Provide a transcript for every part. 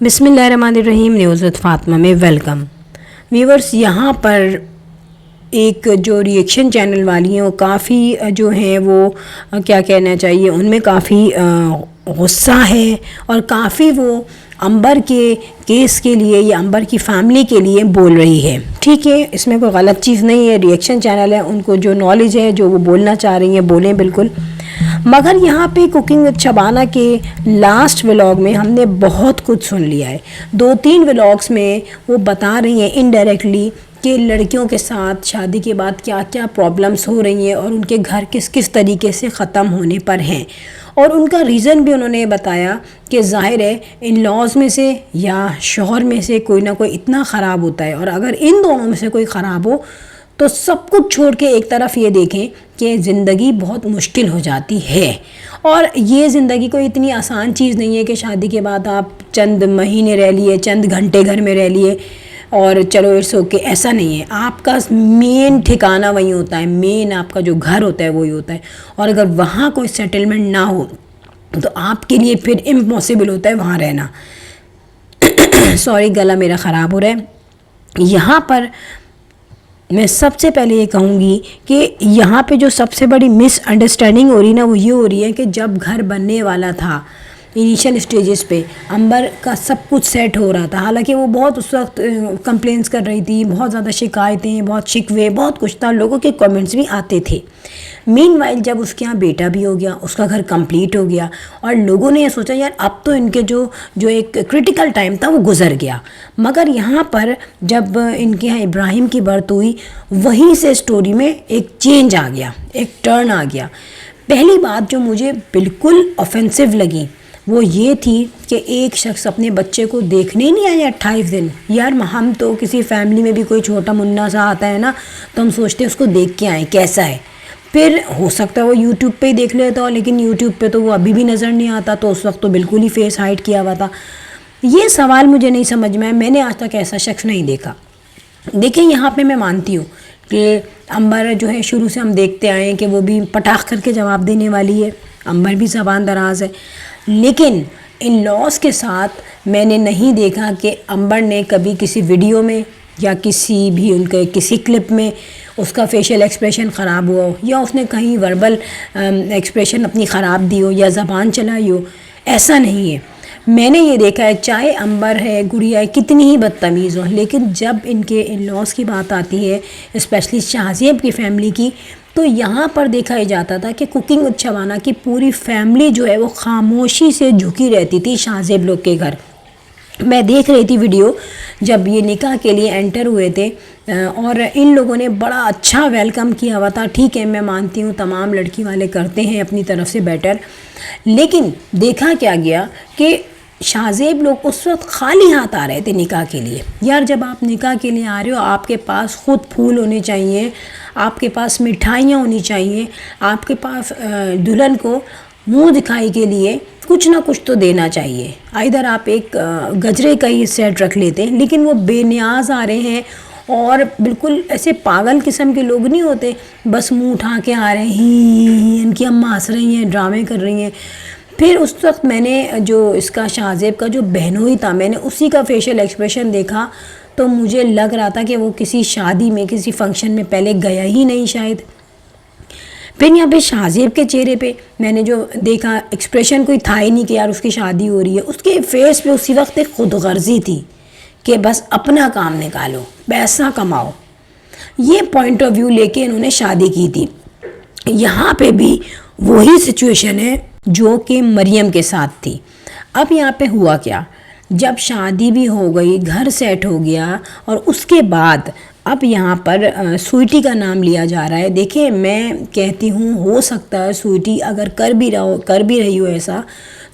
بسم اللہ الرحمن الرحیم. نیوز وتھ فاطمہ میں ویلکم. ویورز, یہاں پر ایک جو ریئیکشن چینل والی ہیں وہ کافی جو ہیں وہ کیا کہنا چاہیے, ان میں کافی غصہ ہے اور کافی وہ عنبر کے کیس کے لیے یا عنبر کی فیملی کے لیے بول رہی ہے. ٹھیک ہے, اس میں کوئی غلط چیز نہیں ہے, ریئیکشن چینل ہے, ان کو جو نالج ہے جو وہ بولنا چاہ رہی ہیں بولیں بالکل. مگر یہاں پہ کوکنگ وتھ شبانہ کے لاسٹ ولاگ میں ہم نے بہت کچھ سن لیا ہے. 2-3 ولاگس میں وہ بتا رہی ہیں انڈائریکٹلی کہ لڑکیوں کے ساتھ شادی کے بعد کیا کیا پرابلمس ہو رہی ہیں اور ان کے گھر کس کس طریقے سے ختم ہونے پر ہیں. اور ان کا ریزن بھی انہوں نے بتایا کہ ظاہر ہے ان لاز میں سے یا شوہر میں سے کوئی نہ کوئی اتنا خراب ہوتا ہے, اور اگر ان دونوں میں سے کوئی خراب ہو تو سب کچھ چھوڑ کے ایک طرف یہ دیکھیں کہ زندگی بہت مشکل ہو جاتی ہے. اور یہ زندگی کوئی اتنی آسان چیز نہیں ہے کہ شادی کے بعد آپ چند مہینے رہ لیے, چند گھنٹے گھر میں رہ لیے اور چلو اٹس اوکے, ایسا نہیں ہے. آپ کا مین ٹھکانہ وہی ہوتا ہے, مین آپ کا جو گھر ہوتا ہے وہی ہوتا ہے, اور اگر وہاں کوئی سیٹلمنٹ نہ ہو تو آپ کے لیے پھر امپاسبل ہوتا ہے وہاں رہنا. سوری, گلا میرا خراب ہو رہا ہے. یہاں پر میں سب سے پہلے یہ کہوں گی کہ یہاں پہ جو سب سے بڑی مس انڈرسٹینڈنگ ہو رہی نا وہ یہ ہو رہی ہے کہ جب گھر بننے والا تھا انیشیل اسٹیجز پہ عنبر کا سب کچھ سیٹ ہو رہا تھا, حالانکہ وہ بہت اس وقت کمپلینس کر رہی تھی, بہت زیادہ شکایتیں, بہت شکوے, بہت کچھ تھا, لوگوں کے کامنٹس بھی آتے تھے. مین وائل جب اس کے یہاں بیٹا بھی ہو گیا, اس کا گھر کمپلیٹ ہو گیا اور لوگوں نے یہ سوچا یار اب تو ان کے جو ایک کرٹیکل ٹائم تھا وہ گزر گیا. مگر یہاں پر جب ان کے یہاں ابراہیم کی برتھ ہوئی وہیں سے اسٹوری میں ایک چینج آ گیا, ایک ٹرن آ گیا. پہلی بات جو مجھے بالکل آفینسو لگی وہ یہ تھی کہ ایک شخص اپنے بچے کو دیکھنے نہیں آیا 28 دن. یار ہم تو کسی فیملی میں بھی کوئی چھوٹا منا سا آتا ہے نا تو ہم سوچتے ہیں اس کو دیکھ کے آئیں کیسا ہے. پھر ہو سکتا ہے وہ یوٹیوب پہ ہی دیکھ لیتا ہو, لیکن یوٹیوب پہ تو وہ ابھی بھی نظر نہیں آتا, تو اس وقت تو بالکل ہی فیس ہائڈ کیا ہوا تھا. یہ سوال مجھے نہیں سمجھ میں, میں نے آج تک ایسا شخص نہیں دیکھا. دیکھیں یہاں پہ میں مانتی ہوں کہ عنبر جو ہے شروع سے ہم دیکھتے آئے ہیں کہ وہ بھی پٹاخ کر کے جواب دینے والی ہے, عنبر بھی زبان دراز ہے, لیکن ان لاس کے ساتھ میں نے نہیں دیکھا کہ عنبر نے کبھی کسی ویڈیو میں یا کسی بھی ان کے کسی کلپ میں اس کا فیشیل ایکسپریشن خراب ہوا ہو, یا اس نے کہیں وربل ایکسپریشن اپنی خراب دی ہو یا زبان چلائی ہو. ایسا نہیں ہے. میں نے یہ دیکھا ہے چاہے عنبر ہے, گڑیا ہے, کتنی ہی بدتمیز ہو, لیکن جب ان کے ان لاس کی بات آتی ہے اسپیشلی شاہزیب کی فیملی کی, تو یہاں پر دیکھا ہی جاتا تھا کہ کوکنگ وتھ شبانہ کی پوری فیملی جو ہے وہ خاموشی سے جھکی رہتی تھی شاہزیب لوگ کے گھر. میں دیکھ رہی تھی ویڈیو جب یہ نکاح کے لیے انٹر ہوئے تھے اور ان لوگوں نے بڑا اچھا ویلکم کیا ہوا تھا. ٹھیک ہے, میں مانتی ہوں تمام لڑکی والے کرتے ہیں اپنی طرف سے بیٹر, لیکن دیکھا کیا گیا کہ شاہزیب لوگ اس وقت خالی ہاتھ آ رہے تھے نکاح کے لیے. یار جب آپ نکاح کے لیے آ رہے ہو آپ کے پاس خود پھول ہونے چاہیے, آپ کے پاس مٹھائیاں ہونی چاہیے, آپ کے پاس دلہن کو منہ دکھائی کے لیے کچھ نہ کچھ تو دینا چاہیے. ادھر آپ ایک گجرے کا ہی سیٹ رکھ لیتے ہیں, لیکن وہ بے نیاز آ رہے ہیں اور بالکل ایسے پاگل قسم کے لوگ نہیں ہوتے, بس منہ اٹھا کے آ رہے ہیں, ان کی اماں ہنس رہی ہیں, ڈرامے کر رہی ہیں. پھر اس وقت میں نے جو اس کا شاہزیب کا جو بہنوئی تھا میں نے اسی کا فیشیل ایکسپریشن دیکھا تو مجھے لگ رہا تھا کہ وہ کسی شادی میں کسی فنکشن میں پہلے گیا ہی نہیں شاید. پھر یہاں پہ شاہزیب کے چہرے پہ میں نے جو دیکھا ایکسپریشن کوئی تھا ہی نہیں کہ یار اس کی شادی ہو رہی ہے. اس کے فیس پہ اسی وقت ایک خود غرضی تھی کہ بس اپنا کام نکالو, پیسہ کماؤ. یہ پوائنٹ آف ویو لے کے انہوں نے شادی کی تھی. یہاں پہ بھی وہی سچویشن ہے جو کہ مریم کے ساتھ تھی. اب یہاں پہ ہوا کیا, جب شادی بھی ہو گئی, گھر سیٹ ہو گیا, اور اس کے بعد اب یہاں پر سویٹی کا نام لیا جا رہا ہے. دیکھیں میں کہتی ہوں ہو سکتا ہے سویٹی اگر کر بھی رہی ہو ایسا,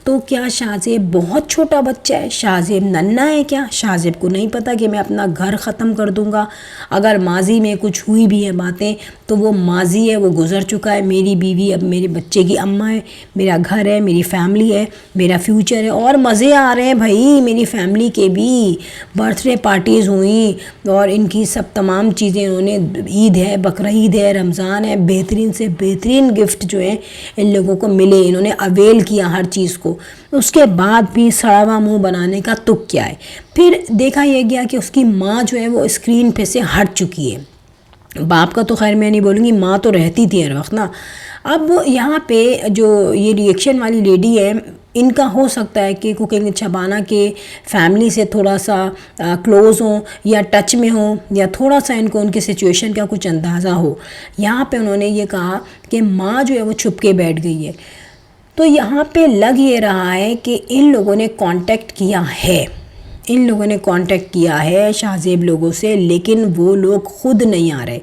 تو کیا شاہزیب بہت چھوٹا بچہ ہے, شاہزیب ننھا ہے کیا, شاہزیب کو نہیں پتہ کہ میں اپنا گھر ختم کر دوں گا. اگر ماضی میں کچھ ہوئی بھی ہے باتیں تو وہ ماضی ہے, وہ گزر چکا ہے. میری بیوی اب میرے بچے کی اماں ہے, میرا گھر ہے, میری فیملی ہے, میرا فیوچر ہے, اور مزے آ رہے ہیں بھائی میری فیملی کے بھی. برتھ ڈے پارٹیز ہوئیں اور ان کی سب تمام چیزیں انہوں نے, عید ہے, بقرعید ہے, رمضان ہے, بہترین سے بہترین گفٹ جو ہیں ان لوگوں کو ملے, انہوں نے اویل کیا ہر چیز کو. اس کے بعد بھی سڑا ہوا منہ بنانے کا تک کیا ہے. پھر دیکھا یہ گیا کہ اس کی ماں جو ہے وہ اسکرین پہ سے ہٹ چکی ہے. باپ کا تو خیر میں نہیں بولوں گی، ماں تو رہتی تھی ہر وقت نا. اب یہاں پہ جو یہ ریئیکشن والی لیڈی ہے، ان کا ہو سکتا ہے کہ کوکنگ وتھ شبانہ کے فیملی سے تھوڑا سا کلوز ہوں یا ٹچ میں ہوں، یا تھوڑا سا ان کو ان کی سچویشن کا کچھ اندازہ ہو. یہاں پہ انہوں نے یہ کہا کہ ماں جو ہے وہ چھپ کے بیٹھ گئی ہے. تو یہاں پہ لگ یہ رہا ہے کہ ان لوگوں نے کانٹیکٹ کیا ہے، ان لوگوں نے کانٹیکٹ کیا ہے شاہ زیب لوگوں سے، لیکن وہ لوگ خود نہیں آ رہے.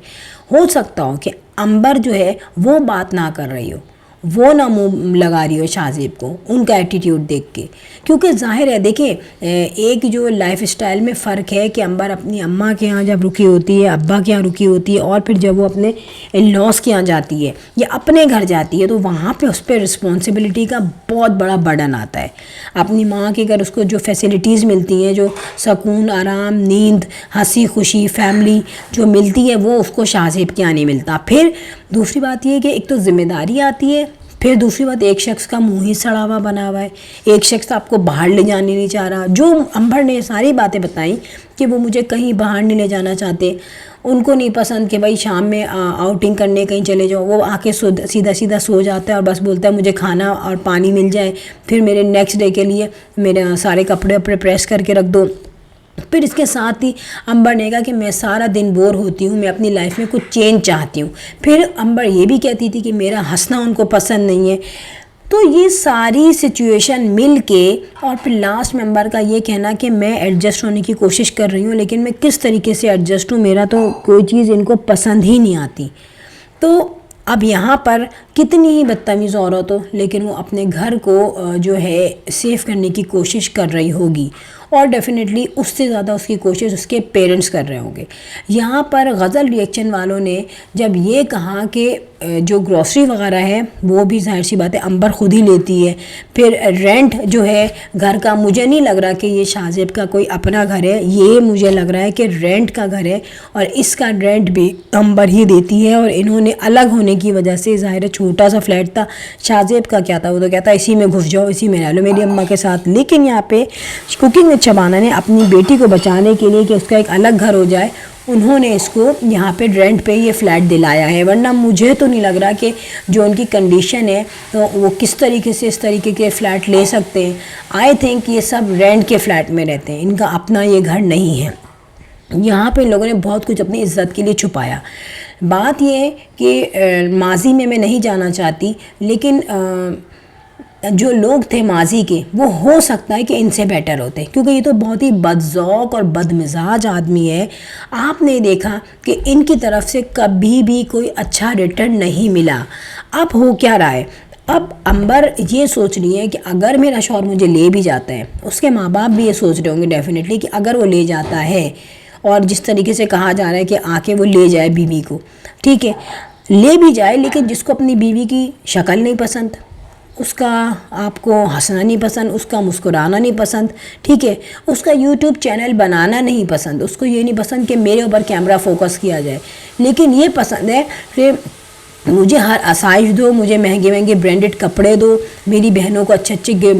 ہو سکتا ہو کہ امبر جو ہے وہ بات نہ کر رہی ہو، وہ نہ منہ لگا رہی ہو شاہ زیب کو ان کا ایٹیٹیوڈ دیکھ کے. کیونکہ ظاہر ہے دیکھیں ایک جو لائف اسٹائل میں فرق ہے کہ امبر اپنی اماں کے ہاں جب رکی ہوتی ہے، ابا کے ہاں رکی ہوتی ہے، اور پھر جب وہ اپنے ان لاس کے ہاں جاتی ہے یا اپنے گھر جاتی ہے تو وہاں پہ اس پہ رسپانسبلٹی کا بہت بڑا برڈن آتا ہے. اپنی ماں کے گھر اس کو جو فیسلٹیز ملتی ہیں، جو سکون، آرام، نیند، ہنسی خوشی، فیملی جو ملتی ہے، وہ اس کو شاہ زیب کے یہاں نہیں ملتا. پھر دوسری بات یہ کہ ایک تو ذمہ داری آتی ہے، پھر دوسری بات ایک شخص کا منہ ہی سڑا ہوا بنا ہوا ہے، ایک شخص آپ کو باہر لے جانے نہیں چاہ رہا. جو امبر نے ساری باتیں بتائیں کہ وہ مجھے کہیں باہر نہیں لے جانا چاہتے، ان کو نہیں پسند کہ بھائی شام میں آؤٹنگ کرنے کہیں چلے جاؤ. وہ آ کے سیدھا سیدھا سو جاتا ہے اور بس بولتا ہے مجھے کھانا اور پانی مل جائے، پھر میرے نیکسٹ ڈے کے لیے میرے سارے کپڑے اپنے پریس کر کے رکھ دو. پھر اس کے ساتھ ہی امبر نے کہا کہ میں سارا دن بور ہوتی ہوں، میں اپنی لائف میں کچھ چینج چاہتی ہوں. پھر امبر یہ بھی کہتی تھی کہ میرا ہنسنا ان کو پسند نہیں ہے. تو یہ ساری سچویشن مل کے اور پھر لاسٹ میں امبر کا یہ کہنا کہ میں ایڈجسٹ ہونے کی کوشش کر رہی ہوں، لیکن میں کس طریقے سے ایڈجسٹ ہوں، میرا تو کوئی چیز ان کو پسند ہی نہیں آتی. تو اب یہاں پر کتنی ہی بدتمیز عورت ہو، لیکن وہ اپنے گھر کو جو ہے سیف کرنے کی کوشش کر رہی ہوگی، اور ڈیفینیٹلی اس سے زیادہ اس کی کوشش اس کے پیرنٹس کر رہے ہوں گے. یہاں پر غزل ریئیکشن والوں نے جب یہ کہا کہ جو گروسری وغیرہ ہے وہ بھی ظاہر سی بات ہے امبر خود ہی لیتی ہے. پھر رینٹ جو ہے گھر کا، مجھے نہیں لگ رہا کہ یہ شاہ زیب کا کوئی اپنا گھر ہے، یہ مجھے لگ رہا ہے کہ رینٹ کا گھر ہے، اور اس کا رینٹ بھی امبر ہی دیتی ہے. اور انہوں نے الگ ہونے کی وجہ سے، ظاہر ہے چھوٹا سا فلیٹ تھا، شاہ زیب کا کیا تھا، وہ تو کہتا اسی میں گھس جاؤ، اسی میں رہ لو میری اماں کے ساتھ. لیکن یہاں پہ کوکنگ وتھ شبانہ نے اپنی بیٹی کو بچانے کے لیے کہ اس کا ایک الگ گھر ہو جائے، انہوں نے اس کو یہاں پہ رینٹ پہ یہ فلیٹ دلایا ہے. ورنہ مجھے تو نہیں لگ رہا کہ جو ان کی کنڈیشن ہے تو وہ کس طریقے سے اس طریقے کے فلیٹ لے سکتے ہیں. آئی تھنک یہ سب رینٹ کے فلیٹ میں رہتے ہیں، ان کا اپنا یہ گھر نہیں ہے. یہاں پہ ان لوگوں نے بہت کچھ اپنی عزت کے لیے چھپایا. بات یہ ہے کہ ماضی میں نہیں جانا چاہتی، لیکن جو لوگ تھے ماضی کے وہ ہو سکتا ہے کہ ان سے بیٹر ہوتے، کیونکہ یہ تو بہت ہی بدذوق اور بدمزاج آدمی ہے. آپ نے دیکھا کہ ان کی طرف سے کبھی بھی کوئی اچھا ریٹرن نہیں ملا. اب ہو کیا رہا ہے، اب امبر یہ سوچ رہی ہے کہ اگر میرا شوہر مجھے لے بھی جاتا ہے، اس کے ماں باپ بھی یہ سوچ رہے ہوں گے ڈیفینیٹلی کہ اگر وہ لے جاتا ہے، اور جس طریقے سے کہا جا رہا ہے کہ آ کے وہ لے جائے بیوی کو، ٹھیک ہے لے بھی جائے، لیکن جس کو اپنی بیوی کی شکل نہیں پسند، اس کا آپ کو ہنسنا نہیں پسند، اس کا مسکرانا نہیں پسند، ٹھیک ہے اس کا یوٹیوب چینل بنانا نہیں پسند، اس کو یہ نہیں پسند کہ میرے اوپر کیمرہ فوکس کیا جائے، لیکن یہ پسند ہے کہ مجھے ہر آسائش دو، مجھے مہنگے مہنگے برانڈڈ کپڑے دو، میری بہنوں کو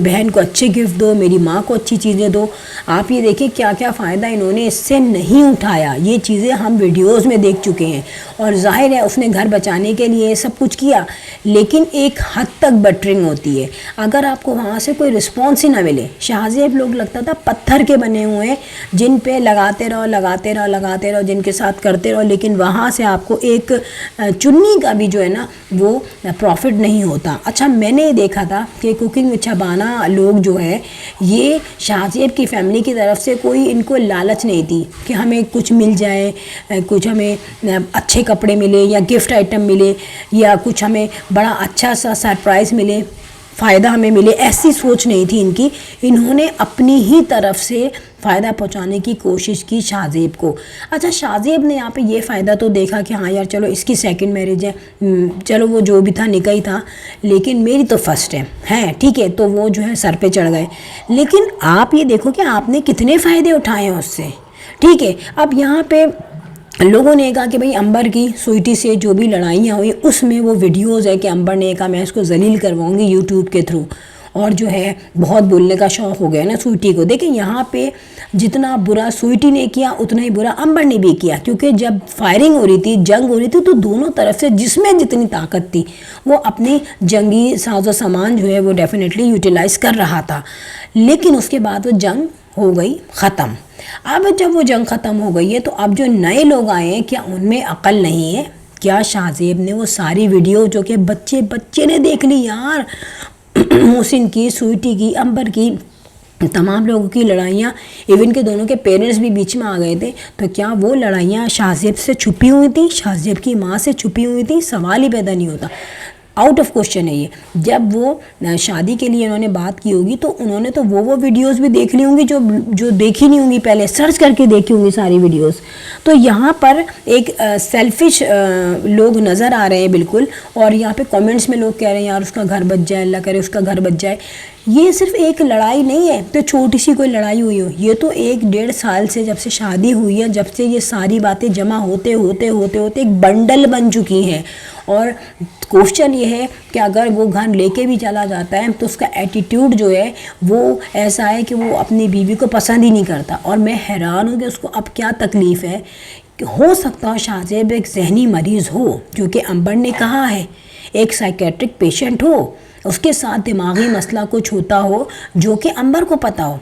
بہن کو اچھے گفٹ دو، میری ماں کو اچھی چیزیں دو. آپ یہ دیکھیں کیا کیا فائدہ انہوں نے اس سے نہیں اٹھایا. یہ چیزیں ہم ویڈیوز میں دیکھ چکے ہیں، اور ظاہر ہے اس نے گھر بچانے کے لیے سب کچھ کیا، لیکن ایک حد تک بٹرنگ ہوتی ہے. اگر آپ کو وہاں سے کوئی رسپانس ہی نہ ملے، شاہ زیب لوگ لگتا تھا پتھر کے بنے ہوئے ہیں جن پہ لگاتے رہو، جن کے ساتھ کرتے رہو، لیکن وہاں سے آپ کو ایک چنی کا بھی جو ہے نا وہ پروفٹ نہیں ہوتا. اچھا میں نے دیکھا تھا کہ کوکنگ وتھ شبانہ لوگ جو ہے یہ شاہ زیب کی فیملی کی طرف سے کوئی ان کو لالچ نہیں تھی کہ ہمیں کچھ مل جائے، کچھ ہمیں اچھے کپڑے ملے یا گفٹ آئٹم ملے یا کچھ ہمیں بڑا اچھا سا سرپرائز ملے، فائدہ ہمیں ملے، ایسی سوچ نہیں تھی ان کی. انہوں نے اپنی ہی طرف سے فائدہ پہنچانے کی کوشش کی شاہ زیب کو. اچھا شاہ زیب نے یہاں پہ یہ فائدہ تو دیکھا کہ ہاں یار چلو اس کی سیکنڈ میرج ہے، چلو وہ جو بھی تھا نکاح ہی تھا، لیکن میری تو فرسٹ ہے ٹھیک ہے، تو وہ جو ہے سر پہ چڑھ گئے. لیکن آپ یہ دیکھو کہ آپ نے کتنے فائدے اٹھائے ہیں اس سے، ٹھیک ہے. اب یہاں پہ لوگوں نے کہا کہ بھئی امبر کی سوئٹی سے جو بھی لڑائیاں ہوئی اس میں وہ ویڈیوز ہے کہ امبر نے کہا میں اس کو ذلیل کرواؤں گی یوٹیوب کے تھرو، اور جو ہے بہت بولنے کا شوق ہو گیا نا سویٹی کو. دیکھیں یہاں پہ جتنا برا سویٹی نے کیا اتنا ہی برا امبر نے بھی کیا, کیونکہ جب فائرنگ ہو رہی تھی, جنگ ہو رہی تھی, تو دونوں طرف سے جس میں جتنی طاقت تھی وہ اپنی جنگی ساز و سامان جو ہے وہ ڈیفینیٹلی یوٹیلائز کر رہا تھا. لیکن اس کے بعد وہ جنگ ہو گئی ختم. اب جب وہ جنگ ختم ہو گئی ہے تو اب جو نئے لوگ آئے ہیں, کیا ان میں عقل نہیں ہے؟ کیا شاہ زیب نے وہ ساری ویڈیو جو کہ بچے نے دیکھ لی یار, محسن کی, سویٹی کی, امبر کی, تمام لوگوں کی لڑائیاں, ایون کہ دونوں کے پیرنٹس بھی بیچ میں آ گئے تھے, تو کیا وہ لڑائیاں شاہ زیب سے چھپی ہوئی تھیں, شاہ زیب کی ماں سے چھپی ہوئی تھیں؟ سوال ہی پیدا نہیں ہوتا, آؤٹ آف کوشچن ہے یہ. جب وہ شادی کے لیے انہوں نے بات کی ہوگی تو انہوں نے تو وہ ویڈیوز بھی دیکھ لی ہوں گی جو دیکھی نہیں ہوں گی, پہلے سرچ کر کے دیکھی ہوں گی ساری ویڈیوز. تو یہاں پر ایک سیلفش لوگ نظر آ رہے ہیں بالکل, اور یہاں پہ کامنٹس میں لوگ کہہ رہے ہیں یار اس کا گھر بچ جائے, اللہ کرے اس کا گھر بچ جائے. یہ صرف ایک لڑائی نہیں ہے تو چھوٹی سی کوئی لڑائی ہوئی ہو, یہ تو 1-1.5 سال سے جب سے شادی ہوئی ہے, جب سے یہ ساری باتیں جمع ہوتے ایک بنڈل بن چکی ہیں. اور کوشچن یہ ہے کہ اگر وہ گھر لے کے بھی چلا جاتا ہے تو اس کا ایٹیٹیوڈ جو ہے وہ ایسا ہے کہ وہ اپنی بیوی کو پسند ہی نہیں کرتا. اور میں حیران ہوں کہ اس کو اب کیا تکلیف ہے. ہو سکتا ہے شاہ زیب ایک ذہنی مریض ہو, جو کہ امبر نے کہا ہے, ایک سائیکیٹرک پیشنٹ ہو, اس کے ساتھ دماغی مسئلہ کچھ ہوتا ہو جو کہ امبر کو پتہ ہو.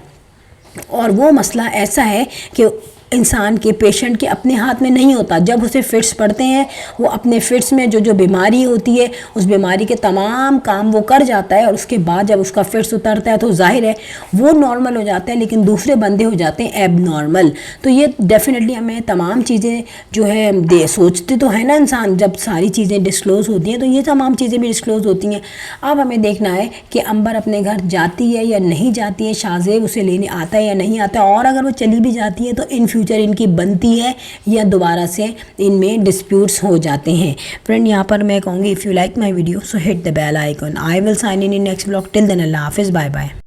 اور وہ مسئلہ ایسا ہے کہ انسان کے پیشنٹ کے اپنے ہاتھ میں نہیں ہوتا. جب اسے فٹس پڑتے ہیں وہ اپنے فٹس میں جو بیماری ہوتی ہے اس بیماری کے تمام کام وہ کر جاتا ہے, اور اس کے بعد جب اس کا فٹس اترتا ہے تو ظاہر ہے وہ نارمل ہو جاتا ہے, لیکن دوسرے بندے ہو جاتے ہیں ایب نارمل. تو یہ ڈیفینیٹلی ہمیں تمام چیزیں جو ہے سوچتے تو ہے نا انسان, جب ساری چیزیں ڈسکلوز ہوتی ہیں تو یہ تمام چیزیں بھی ڈسکلوز ہوتی ہیں. اب ہمیں دیکھنا ہے کہ امبر اپنے گھر جاتی ہے یا نہیں جاتی ہے, شاہ زیب اسے لینے آتا ہے یا نہیں آتا ہے, اور اگر وہ چلی بھی جاتی ہے تو ان فیوچر ان کی بنتی ہے یا دوبارہ سے ان میں ڈسپیوٹس ہو جاتے ہیں. فرینڈ یہاں پر میں کہوں گی, if you like my video so hit the bell icon. I will sign in next blog. Till then اللہ حافظ, بائے بائے.